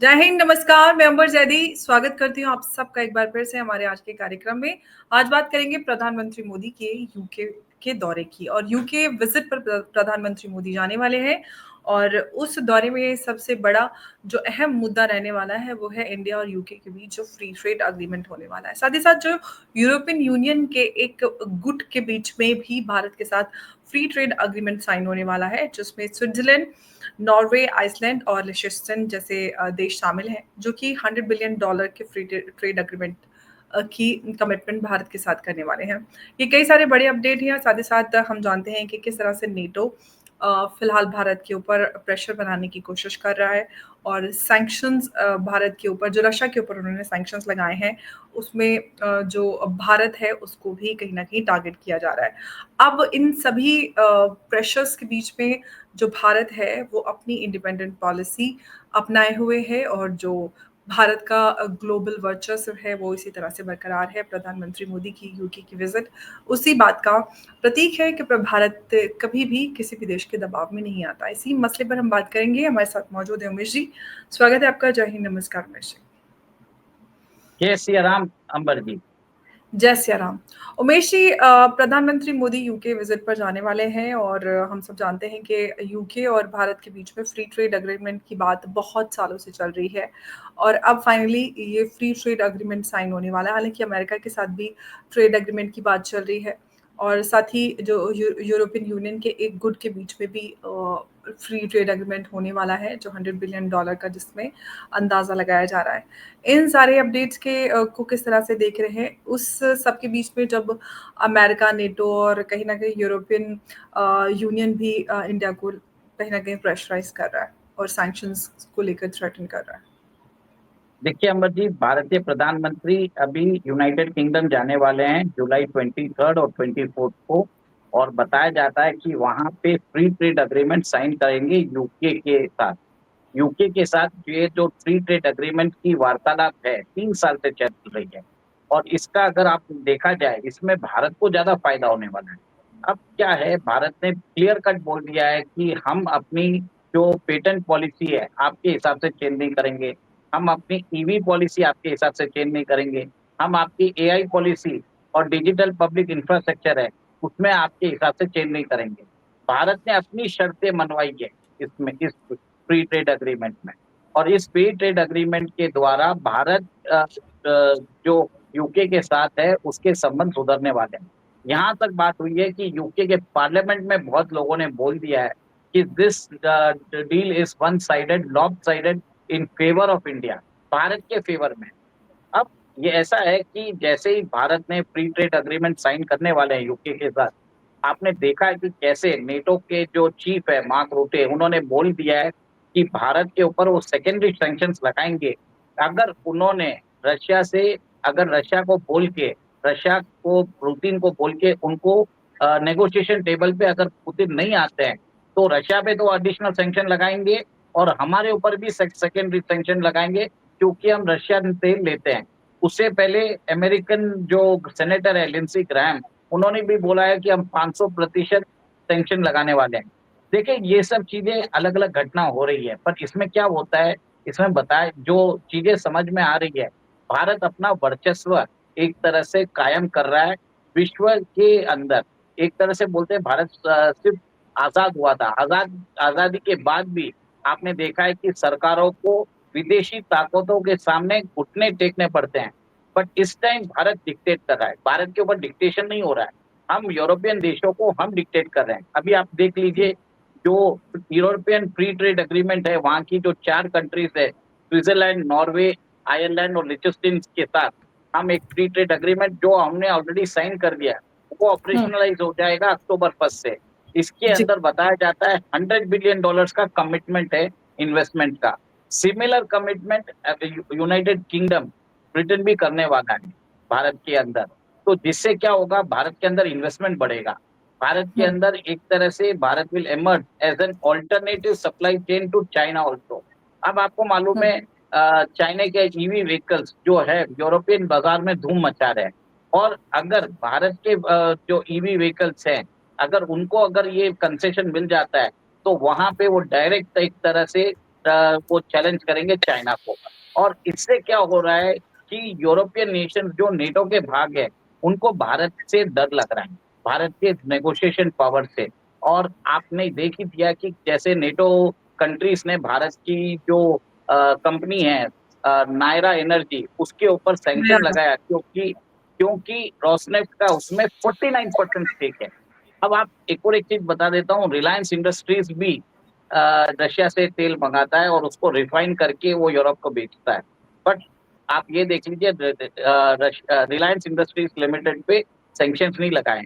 जय हिंद, नमस्कार। मैं अंबर जैदी स्वागत करती हूँ आप सबका एक बार फिर से हमारे आज के कार्यक्रम में। आज बात करेंगे प्रधानमंत्री मोदी के यूके के दौरे की और यूके विजिट पर प्रधानमंत्री मोदी जाने वाले हैं और उस दौरे में सबसे बड़ा जो अहम मुद्दा रहने वाला है वो है इंडिया और यूके के बीच जो फ्री ट्रेड एग्रीमेंट होने वाला है। साथ ही साथ जो यूरोपियन यूनियन के एक गुट के बीच में भी भारत के साथ फ्री ट्रेड एग्रीमेंट साइन होने वाला है, जिसमें स्विट्जरलैंड, नॉर्वे, आइसलैंड और लिechtenstein जैसे देश शामिल हैं, जो कि $100 बिलियन के फ्री ट्रेड एग्रीमेंट की कमिटमेंट भारत के साथ करने वाले हैं। ये कई सारे बड़े अपडेट हैं। साथ ही साथ हम जानते हैं कि किस तरह से नेटो फिलहाल भारत के ऊपर प्रेशर बनाने की कोशिश कर रहा है और सैंक्शंस भारत के ऊपर, जो रशिया के ऊपर उन्होंने सैंक्शंस लगाए हैं, उसमें जो भारत है उसको भी कहीं ना कहीं टारगेट किया जा रहा है। अब इन सभी प्रेशर्स के बीच में जो भारत है वो अपनी इंडिपेंडेंट पॉलिसी अपनाए हुए है और जो भारत का ग्लोबल वर्चस्व है वो इसी तरह से बरकरार है। प्रधानमंत्री मोदी की यूके की विजिट उसी बात का प्रतीक है कि भारत कभी भी किसी भी देश के दबाव में नहीं आता। इसी मसले पर हम बात करेंगे। हमारे साथ मौजूद है उमेश जी। स्वागत है आपका। जय हिंद, नमस्कार उमेश जी। जय सिया राम अंबर जी। जय सिया राम। उमेश जी, प्रधानमंत्री मोदी यूके विजिट पर जाने वाले हैं और हम सब जानते हैं कि यूके और भारत के बीच में फ्री ट्रेड एग्रीमेंट की बात बहुत सालों से चल रही है और अब फाइनली ये फ्री ट्रेड एग्रीमेंट साइन होने वाला है। हालांकि अमेरिका के साथ भी ट्रेड एग्रीमेंट की बात चल रही है और साथ ही जो यूरोपियन यूनियन के एक गुट के बीच में भी फ्री ट्रेड एग्रीमेंट होने वाला है, जो $100 बिलियन का, जिसमें अंदाज़ा लगाया जा रहा है। इन सारे अपडेट्स को किस तरह से देख रहे हैं? उस सब के बीच में जब अमेरिका, नेटो और कहीं न कहीं यूरोपियन यूनियन भी इंडिया को कहीं न कहीं प्रेशराइज़ कर रहा है और सैंक्शंस को लेकर थ्रेटन कर रहा है। देखिए अंबर जी, भारतीय प्रधानमंत्री अभी यूनाइटेड किंगडम जाने वाले हैं जुलाई 23 और 24 को। और बताया जाता है कि वहां पे फ्री ट्रेड अग्रीमेंट साइन करेंगे यूके के साथ। यूके के साथ ये जो फ्री ट्रेड अग्रीमेंट की वार्तालाप है 3 साल से चल रही है। और इसका अगर आप देखा जाए, इसमें भारत को ज्यादा फायदा होने वाला है। अब क्या है, भारत ने क्लियर कट बोल दिया है कि हम अपनी जो पेटेंट पॉलिसी है आपके हिसाब से चेंज नहीं करेंगे, हम अपनी ईवी पॉलिसी आपके हिसाब से चेंज नहीं करेंगे, हम आपकी एआई पॉलिसी और डिजिटल पब्लिक इंफ्रास्ट्रक्चर है उसमें आपके हिसाब से चेंज नहीं करेंगे। भारत ने अपनी शर्तें मनवाई है इसमें, इस फ्री ट्रेड एग्रीमेंट में। और इस फ्री ट्रेड एग्रीमेंट के द्वारा भारत जो यूके के साथ है उसके संबंध सुधरने वाले हैं। यहाँ तक बात हुई है कि यूके के पार्लियामेंट में बहुत लोगों ने बोल दिया है कि this deal is one sided, lop sided in favour of India, Bharat के फेवर में। अब ये ऐसा है कि जैसे ही भारत ने फ्री ट्रेड एग्रीमेंट साइन करने वाले हैं यूके के साथ, आपने देखा है कि कैसे नेटो के जो चीफ है मार्क रूटे, उन्होंने बोल दिया है कि भारत के ऊपर वो सेकेंडरी सैंक्शंस लगाएंगे अगर उन्होंने रशिया से, अगर रशिया को बोल के, रशिया को, पुतिन को बोल के उनको नेगोशिएशन टेबल पे अगर पुतिन नहीं आते हैं तो रशिया पे तो एडिशनल सैंक्शन लगाएंगे और हमारे ऊपर भी सेकेंडरी सैंक्शन लगाएंगे क्योंकि हम रशिया तेल लेते हैं। उससे पहले अमेरिकन जो सेनेटर है लिंसी ग्रैम, उन्होंने भी बोला है कि हम 500% सैंक्शन लगाने वाले हैं। देखिए ये सब चीजें अलग अलग घटना हो रही है, पर इसमें क्या होता है, इसमें बताए जो चीजें समझ में आ रही है, भारत अपना वर्चस्व एक तरह से कायम कर रहा है विश्व के अंदर। एक तरह से बोलते हैं भारत सिर्फ आजाद हुआ था, आजादी के बाद भी आपने देखा है कि सरकारों को विदेशी ताकतों के सामने घुटने टेकने पड़ते हैं। बट इस टाइम भारत डिक्टेट कर रहा है, भारत के ऊपर डिक्टेशन नहीं हो रहा है, हम यूरोपियन देशों को हम डिक्टेट कर रहे हैं। अभी आप देख लीजिए जो यूरोपियन फ्री ट्रेड एग्रीमेंट है, वहां की जो 4 कंट्रीज है, स्विट्जरलैंड, नॉर्वे, आयरलैंड और लिechtenstein के साथ हम एक फ्री ट्रेड एग्रीमेंट जो हमने ऑलरेडी साइन कर दिया है वो ऑपरेशनलाइज हो जाएगा अक्टूबर 1 से। इसके जी। अंदर बताया जाता है $100 बिलियन का कमिटमेंट है इन्वेस्टमेंट का। Similar commitment United kingdom, Britain भी करने वाला है भारत के अंदर। तो जिससे क्या होगा, भारत के अंदर इन्वेस्टमेंट बढ़ेगा, भारत के हुँ, अंदर एक तरह से Bharat will emerge as an alternative supply chain to China also. अब आपको मालूम हुँ, है चाइना के ईवी व्हीकल्स जो है यूरोपियन बाजार में धूम मचा रहे हैं। और अगर भारत के जो ईवी व्हीकल्स हैं, अगर उनको अगर ये कंसेशन मिल जाता है तो वहां पे वो डायरेक्ट एक तरह से वो चैलेंज करेंगे चाइना को। और इससे क्या हो रहा है कि यूरोपियन नेशन जो नेटो के भाग है, उनको भारत से डर लग रहा है, भारत के नेगोशिएशन पावर से। और आपने देख ही दिया कि जैसे नेटो कंट्रीज ने भारत की जो कंपनी है नायरा एनर्जी, उसके ऊपर सैंक्शन लगाया, क्योंकि क्योंकि रोसनेफ्ट का उसमें 49% स्टेक है। अब आप एक और एक चीज बता देता हूँ, रिलायंस इंडस्ट्रीज भी रशिया से तेल मंगाता है और उसको रिफाइन करके वो यूरोप को बेचता है। बट आप ये देख लीजिए, रिलायंस इंडस्ट्रीज लिमिटेड पे सैंक्शंस नहीं लगाए।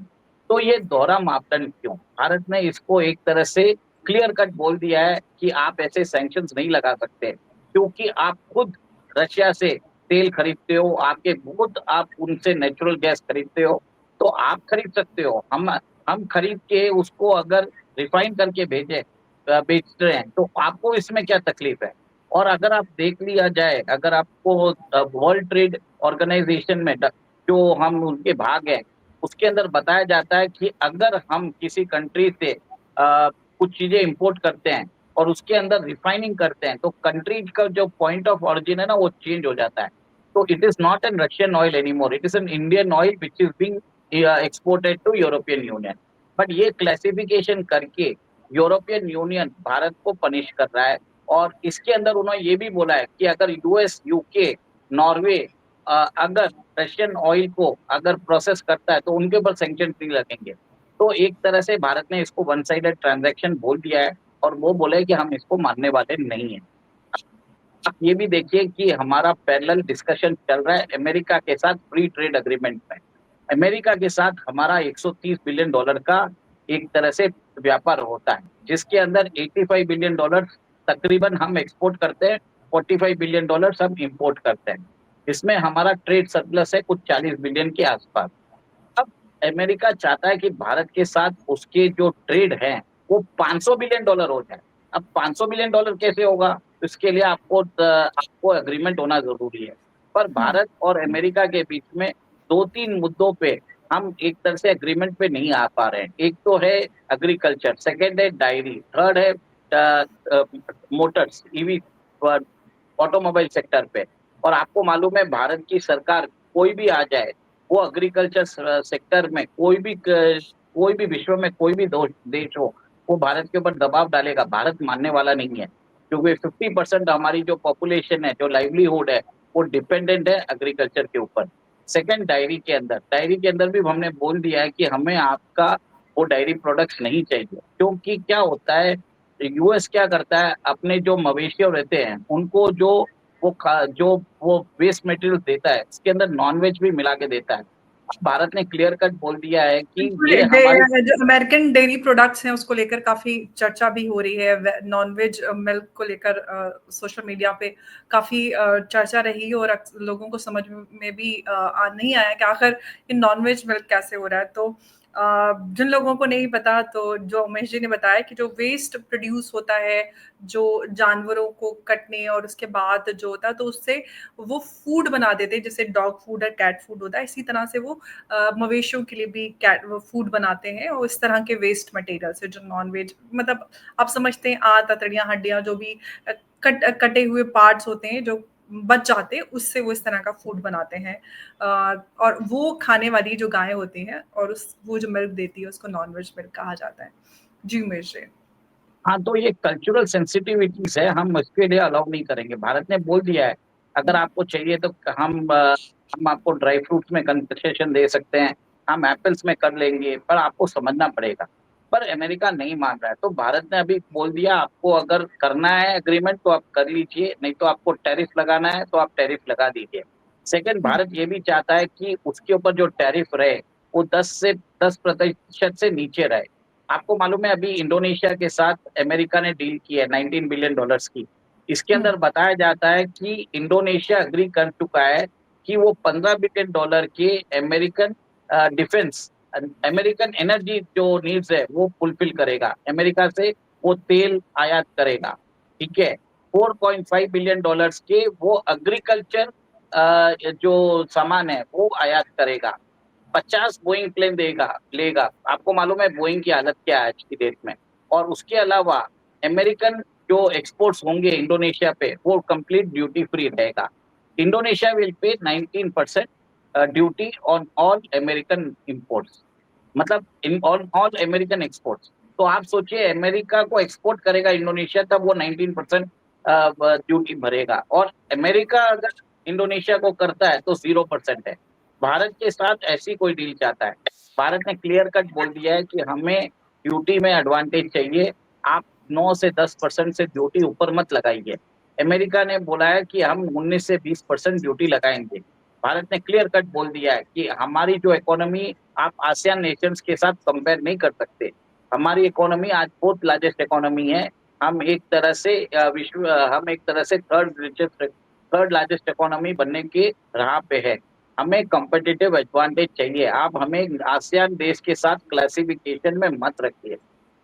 तो ये दोहरा मापदंड क्यों? भारत ने इसको एक तरह से क्लियर कट बोल दिया है कि आप ऐसे सैंक्शंस नहीं लगा सकते, क्योंकि आप खुद रशिया से तेल खरीदते हो, आपके बहुत आप उनसे नेचुरल गैस खरीदते हो, तो आप खरीद सकते हो। हम खरीद के उसको अगर रिफाइन करके बेच रहे हैं, तो आपको इसमें क्या तकलीफ है? और अगर आप देख लिया जाए, अगर आपको वर्ल्ड ट्रेड ऑर्गेनाइजेशन में जो हम उनके भाग है, उसके अंदर बताया जाता है कि अगर हम किसी कंट्री से कुछ चीजें इंपोर्ट करते हैं और उसके अंदर रिफाइनिंग करते हैं, तो कंट्री का जो पॉइंट ऑफ ऑरिजिन है ना, वो चेंज हो जाता है। तो it is not an Russian oil anymore, it is an Indian oil which is being exported to European Union. But ये क्लासिफिकेशन करके यूरोपियन यूनियन भारत को पनिश कर रहा है। और इसके अंदर उन्होंने ये भी बोला है कि अगर यूएस, यूके, नॉर्वे अगर रशियन ऑयल को अगर प्रोसेस करता है, तो उनके ऊपर सैंक्शन नहीं लगेंगे। तो एक तरह से भारत ने इसको वन साइडेड ट्रांजैक्शन बोल दिया है, और वो बोले कि हम इसको मानने वाले नहीं है। आप ये भी देखिए कि हमारा पैरेलल डिस्कशन चल रहा है अमेरिका के साथ फ्री ट्रेड एग्रीमेंट में। अमेरिका के साथ हमारा 130 बिलियन डॉलर का एक तरह से व्यापार होता है, जिसके अंदर 85 बिलियन डॉलर तकरीबन हम एक्सपोर्ट करते हैं, 45 बिलियन डॉलर हम इंपोर्ट करते हैं। इसमें हमारा ट्रेड सरप्लस है कुछ 40 बिलियन के आसपास। अब अमेरिका चाहता है कि भारत के साथ उसके जो ट्रेड है वो 500 बिलियन डॉलर हो जाए। अब 500 बिलियन डॉलर कैसे होगा? इसके लिए आपको एग्रीमेंट होना जरूरी है। पर भारत और अमेरिका के बीच में दो तीन मुद्दों पे हम एक तरह से एग्रीमेंट पे नहीं आ पा रहे हैं। एक तो है एग्रीकल्चर, सेकेंड है डायरी, थर्ड है मोटर्स, ईवी, ऑटोमोबाइल सेक्टर पे। और आपको मालूम है भारत की सरकार कोई भी आ जाए, वो एग्रीकल्चर सेक्टर में कोई भी विश्व में कोई भी देश हो, वो भारत के ऊपर दबाव डालेगा, भारत मानने वाला नहीं है। क्योंकि 50% हमारी जो पॉपुलेशन है, जो लाइवलीहुड है, वो डिपेंडेंट है एग्रीकल्चर के ऊपर। सेकंड, डायरी के अंदर भी हमने बोल दिया है कि हमें आपका वो डायरी प्रोडक्ट्स नहीं चाहिए। क्योंकि क्या होता है, यूएस क्या करता है, अपने जो मवेशी रहते हैं उनको जो वो वेस्ट मटेरियल देता है, इसके अंदर नॉनवेज भी मिला के देता है। भारत ने क्लियर कट बोल दिया है कि बिल्कुल, ये हमारी जो अमेरिकन डेयरी प्रोडक्ट्स हैं उसको लेकर काफी चर्चा भी हो रही है। नॉनवेज मिल्क को लेकर सोशल मीडिया पे काफी चर्चा रही, और लोगों को समझ में भी नहीं आया कि आखिर ये नॉनवेज मिल्क कैसे हो रहा है। तो जिन लोगों को नहीं पता, तो जो उमेश जी ने बताया कि जो वेस्ट प्रोड्यूस होता है, जो जानवरों को कटने और उसके बाद जो होता है, तो उससे वो फूड बना देते हैं, जैसे डॉग फूड है, कैट फूड होता है, इसी तरह से वो मवेशियों के लिए भी कैट फूड बनाते हैं। और इस तरह के वेस्ट मटेरियल से जो नॉन वेज, मतलब आप समझते हैं ततड़ियाँ, हड्डियाँ, जो भी कटे हुए पार्ट्स होते हैं जो बच जाते हैं, उससे वो इस तरह का फूड बनाते हैं। और वो खाने वाली जो गायें होती हैं, और वो जो मिल्क देती है, उसको नॉन वेज मिल्क कहा जाता है। जी उमेश जी। हाँ, तो ये कल्चरल सेंसिटिविटीज है, हम इसके लिए अलाउ नहीं करेंगे। भारत ने बोल दिया है अगर आपको चाहिए तो हम आपको ड्राई फ्रूट्स में कंसेशन दे सकते हैं, हम एप्पल्स में कर लेंगे, पर आपको समझना पड़ेगा। पर अमेरिका नहीं मान रहा है, तो भारत ने अभी बोल दिया आपको अगर करना है एग्रीमेंट तो आप कर लीजिए, नहीं तो आपको टैरिफ लगाना है तो आप टैरिफ लगा दीजिए। सेकंड, भारत ये भी चाहता है कि उसके ऊपर जो टैरिफ रहे वो 10% से नीचे रहे। आपको मालूम है अभी इंडोनेशिया के साथ अमेरिका ने डील की है 19 बिलियन डॉलर्स की। इसके अंदर बताया जाता है कि इंडोनेशिया अग्री कर चुका है कि वो 15 बिलियन डॉलर के अमेरिकन डिफेंस, अमेरिकन एनर्जी जो नीड्स है वो फुलफिल करेगा। अमेरिका से वो तेल आयात करेगा, ठीक है। 4.5 बिलियन डॉलर्स के वो एग्रीकल्चर जो सामान है वो आयात करेगा। 50 बोइंग प्लेन लेगा। आपको मालूम है बोइंग की हालत क्या है आज की डेट में। और उसके अलावा अमेरिकन जो एक्सपोर्ट्स होंगे इंडोनेशिया पे वो कंप्लीट ड्यूटी फ्री रहेगा। Indonesia will pay 19% duty on all American imports, मतलब in on all American exports. तो आप सोचिए अमेरिका को एक्सपोर्ट करेगा इंडोनेशिया तब वो 19% ड्यूटी भरेगा, और अमेरिका अगर इंडोनेशिया को करता है तो 0% है। भारत के साथ ऐसी कोई डील चाहता है? भारत ने क्लियर कट बोल दिया है कि हमें ड्यूटी में एडवांटेज चाहिए, आप 9 से 10% से ड्यूटी ऊपर मत लगाइए। अमेरिका ने बोला है कि हम 19 से 20% ड्यूटी लगाएंगे। भारत ने क्लियर कट बोल दिया है कि हमारी जो इकोनॉमी आप आसियान नेशंस के साथ कंपेयर नहीं कर सकते। हमारी इकोनॉमी आज फोर्थ लार्जेस्ट इकोनॉमी है। हम एक तरह से हम एक तरह से थर्ड लार्जेस्ट इकोनॉमी बनने की राह पे है। हमें कॉम्पिटिटिव एडवांटेज चाहिए, आप हमें आसियान देश के साथ क्लासिफिकेशन में मत रखिए।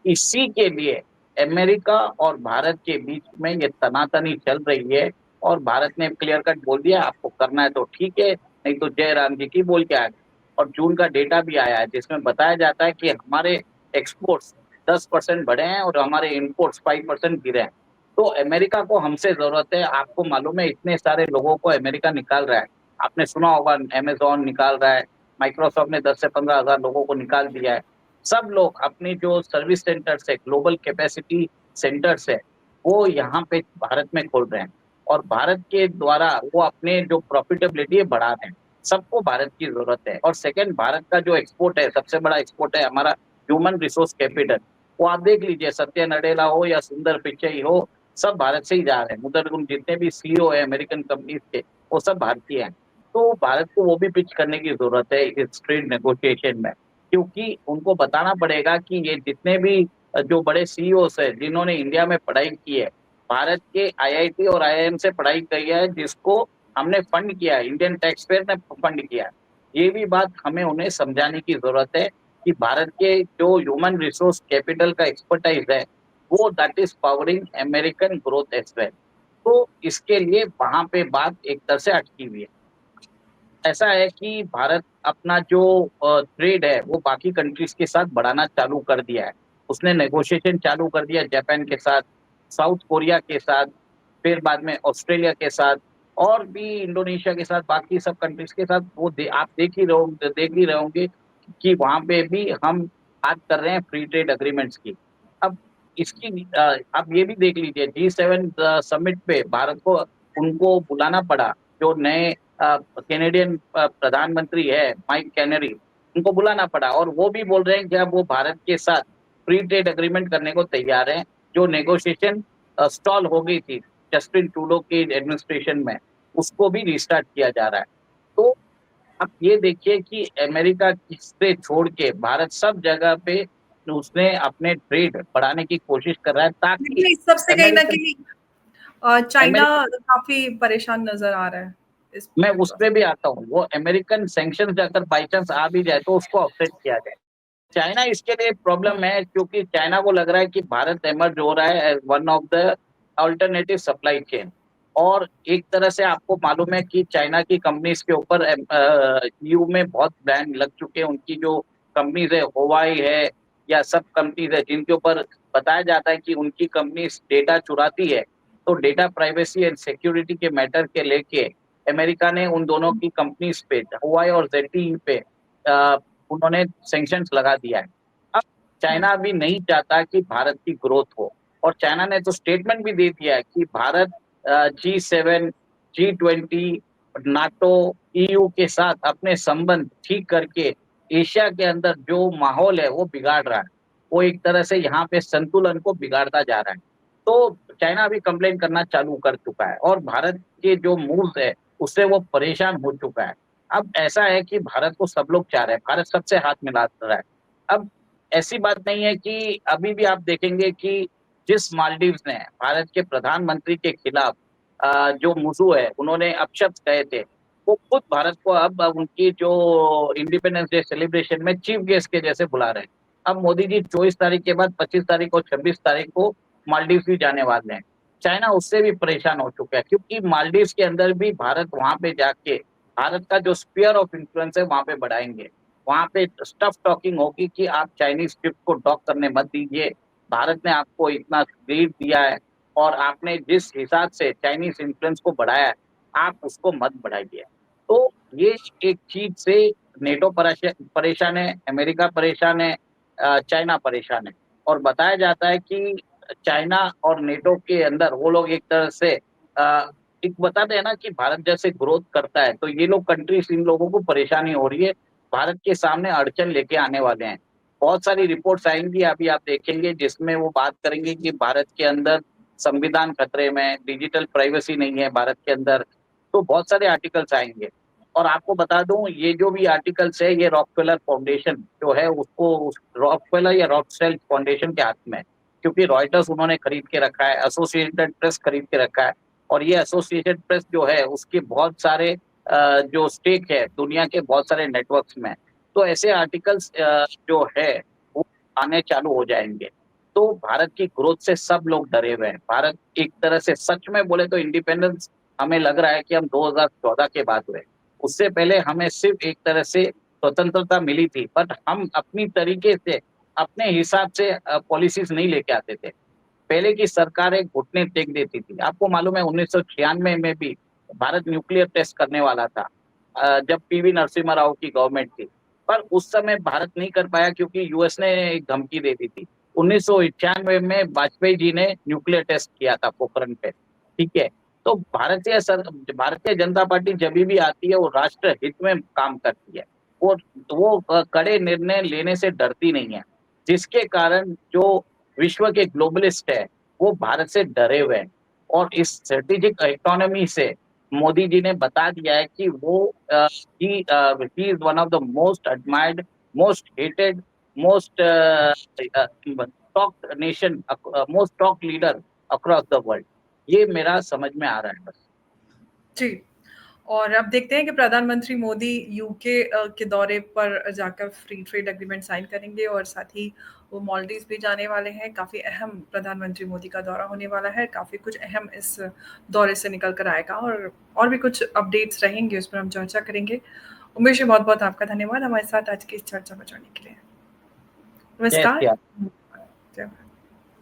इसी के लिए अमेरिका और भारत के बीच में ये तनातनी चल रही है, और भारत ने क्लियर कट बोल दिया आपको करना है तो ठीक है, नहीं तो जय राम जी की बोल के आ गए। और जून का डेटा भी आया है जिसमें बताया जाता है कि हमारे एक्सपोर्ट्स 10% बढ़े हैं और हमारे इंपोर्ट्स 5% गिरे हैं। तो अमेरिका को हमसे जरूरत है। आपको मालूम है इतने सारे लोगों को अमेरिका निकाल रहा है, आपने सुना होगा अमेजोन निकाल रहा है, माइक्रोसॉफ्ट ने 10 से 15 हजार लोगों को निकाल दिया है। सब लोग अपनी जो सर्विस सेंटर्स है, ग्लोबल कैपेसिटी सेंटर्स है, वो यहाँ पे भारत में खोल रहे हैं, और भारत के द्वारा वो अपने जो प्रॉफिटेबिलिटी है बढ़ा रहे हैं। सबको भारत की जरूरत है। और सेकंड, भारत का जो एक्सपोर्ट है, सबसे बड़ा एक्सपोर्ट है हमारा ह्यूमन रिसोर्स कैपिटल। वो आप देख लीजिए, सत्य नडेला हो या सुंदर पिचई हो, सब भारत से ही जा रहे हैं। उधर जितने भी सीईओ है अमेरिकन कंपनीज के, वो सब भारतीय हैं। तो भारत को वो भी पिच करने की जरूरत है इस ट्रेड नेगोशिएशन में, क्योंकि उनको बताना पड़ेगा कि ये जितने भी जो बड़े सीईओस है जिन्होंने इंडिया में पढ़ाई की है, भारत के आईआईटी और आईआईएम से पढ़ाई की है, जिसको हमने फंड किया है, इंडियन टैक्स पेयर ने फंड किया है। ये भी बात हमें उन्हें समझाने की जरूरत है कि भारत के जो ह्यूमन रिसोर्स कैपिटल का एक्सपर्टाइज है, वो that is powering American growth as well. तो इसके लिए वहां पे बात एक तरह से अटकी हुई है। ऐसा है कि भारत अपना जो ट्रेड है वो बाकी कंट्रीज के साथ बढ़ाना चालू कर दिया है। उसने नेगोशिएशन चालू कर दिया जापान के साथ, साउथ कोरिया के साथ, फिर बाद में ऑस्ट्रेलिया के साथ, और भी इंडोनेशिया के साथ, बाकी सब कंट्रीज के साथ। वो आप देख ही रहे होंगे कि वहां पे भी हम बात कर रहे हैं फ्री ट्रेड अग्रीमेंट्स की। अब इसकी आप ये भी देख लीजिए, G7 समिट पे भारत को उनको बुलाना पड़ा, जो नए कैनेडियन प्रधानमंत्री है माइक कैनरी, उनको बुलाना पड़ा, और वो भी बोल रहे हैं कि अब वो भारत के साथ फ्री ट्रेड अग्रीमेंट करने को तैयार हैं। जो नेगोशिएशन स्टॉल हो गई थी जस्टिन ट्रूडो की एडमिनिस्ट्रेशन में, उसको भी रिस्टार्ट किया जा रहा है। तो आप ये देखिए कि अमेरिका से छोड़ के भारत सब जगह पे उसने अपने ट्रेड बढ़ाने की कोशिश कर रहा है, ताकि लेकिन इस सबसे कहीं ना अमेरिकन कहीं चाइना अमेरिकन काफी परेशान नजर आ रहा है इस मैं पूरे उस पे प्रोसेस। भी आता हूँ। वो अमेरिकन सैंक्शन अगर बाई चांस आ भी जाए तो उसको ऑफसेट किया जाए। चाइना इसके लिए प्रॉब्लम है, क्योंकि चाइना को लग रहा है कि भारत एमर्ज हो रहा है as one of the alternative supply chain. और एक तरह से आपको मालूम है कि चाइना की कंपनीज के ऊपर ईयू में बहुत बैन लग चुके हैं। उनकी जो कंपनीज है, हुआई है या सब कंपनीज है, जिनके ऊपर बताया जाता है कि उनकी कंपनीज डेटा चुराती है, तो डेटा प्राइवेसी एंड सिक्योरिटी के मैटर के लेके अमेरिका ने उन दोनों की कंपनीज पे, हुआई और ZTE पे उन्होंने सैंक्शंस लगा दिया है। अब चाइना भी नहीं चाहता कि भारत की ग्रोथ हो, और चाइना ने तो स्टेटमेंट भी दे दिया है कि Bharat G7, G20, NATO, EU के साथ अपने संबंध ठीक करके एशिया के अंदर जो माहौल है वो बिगाड़ रहा है। वो एक तरह से यहाँ पे संतुलन को बिगाड़ता जा रहा है। तो चाइना अभी कंप्लेन करना चालू कर चुका है, और भारत के जो मूव्स है उससे वो परेशान हो चुका है। अब ऐसा है कि भारत को सब लोग चाह रहे हैं, भारत सबसे हाथ मिला रहा है। अब ऐसी बात नहीं है कि अभी भी आप देखेंगे कि जिस मालदीव्स ने भारत के प्रधानमंत्री के खिलाफ जो मुसू है उन्होंने अपशब्द कहे थे, वो खुद भारत को अब उनकी जो इंडिपेंडेंस डे सेलिब्रेशन में चीफ गेस्ट के जैसे बुला रहे हैं। अब मोदी जी 24 तारीख के बाद 25 तारीख और 26 तारीख को मालदीव्स भी जाने वाले हैं। चाइना उससे भी परेशान हो चुका है, क्योंकि मालदीव्स के अंदर भी भारत वहां पे जाके भारत का जो स्पीयर ऑफ इन्फ्लुएंस है वहां पे बढ़ाएंगे। वहां पे स्टफ टॉकिंग होगी कि आप चाइनीज शिप को डॉक करने मत दीजिए, भारत ने आपको इतना क्रेडिट दिया है। और आपने जिस हिसाब से चाइनीज इन्फ्लुएंस को बढ़ाया है, आप उसको मत बढ़ाइए। तो ये एक चीज से नेटो परेशान है, अमेरिका परेशान है, चाइना परेशान है। और बताया जाता है कि चाइना और नेटो के अंदर वो लोग एक तरह से एक बताते हैं ना कि भारत जैसे ग्रोथ करता है तो ये लोग कंट्रीज, इन लोगों को परेशानी हो रही है, भारत के सामने अड़चन लेके आने वाले हैं। बहुत सारी रिपोर्ट्स आएंगी, अभी आप देखेंगे, जिसमें वो बात करेंगे कि भारत के अंदर संविधान खतरे में, डिजिटल प्राइवेसी नहीं है भारत के अंदर। तो बहुत सारे आर्टिकल्स आएंगे। और आपको बता दूं, ये जो भी आर्टिकल्स है, ये रॉकफेलर फाउंडेशन जो है उसको, रॉकफेलर या रॉकफेलर फाउंडेशन के हाथ में है, क्योंकि रॉयटर्स उन्होंने खरीद के रखा है, एसोसिएटेड प्रेस खरीद के रखा है। और ये एसोसिएटेड प्रेस जो है उसके बहुत सारे जो स्टेक है दुनिया के बहुत सारे नेटवर्क्स में। तो ऐसे आर्टिकल्स जो है वो आने चालू हो जाएंगे। तो भारत की ग्रोथ से सब लोग डरे हुए हैं। भारत एक तरह से, सच में बोले तो, इंडिपेंडेंस हमें लग रहा है कि हम 2014 के बाद हुए। उससे पहले हमें सिर्फ एक तरह से स्वतंत्रता मिली थी, बट हम अपनी तरीके से, अपने हिसाब से पॉलिसीज नहीं लेके आते थे। पहले की सरकारें घुटने टेक देती थी। आपको मालूम है 1996 में भी भारत न्यूक्लियर टेस्ट करने वाला था, जब पीवी नरसिम्हा राव की गवर्नमेंट थी। पर उस समय भारत नहीं कर पाया क्योंकि यूएस ने एक धमकी दे दी थी। 1991 में वाजपेयी जी ने न्यूक्लियर टेस्ट किया था पोखरण पे। ठीक है। तो भारतीय जनता पार्टी जब भी आती है वो राष्ट्र हित में काम करती है। वो कड़े निर्णय लेने से डरती नहीं है, जिसके कारण जो विश्व के ग्लोबलिस्ट है वो भारत से डरे हुए हैं। और इस स्ट्रेटेजिक इकोनॉमी से मोदी जी ने बता दिया है कि वो he is one of the most admired, most hated, most talk nation, most talk leader across the world. ये मेरा समझ में आ रहा है बस। जी। और अब देखते हैं कि प्रधानमंत्री मोदी यूके के दौरे पर जाकर फ्री ट्रेड एग्रीमेंट साइन करेंगे और साथ ही वो मालदीव्स भी जाने वाले हैं। काफ़ी अहम प्रधानमंत्री मोदी का दौरा होने वाला है, काफ़ी कुछ अहम इस दौरे से निकल कर आएगा और भी कुछ अपडेट्स रहेंगे, उस पर हम चर्चा करेंगे। उमेश जी, बहुत-बहुत आपका धन्यवाद हमारे साथ आज की इस चर्चा में जुड़ने के लिए। जय नमस्कार। श्री धन्यवाद।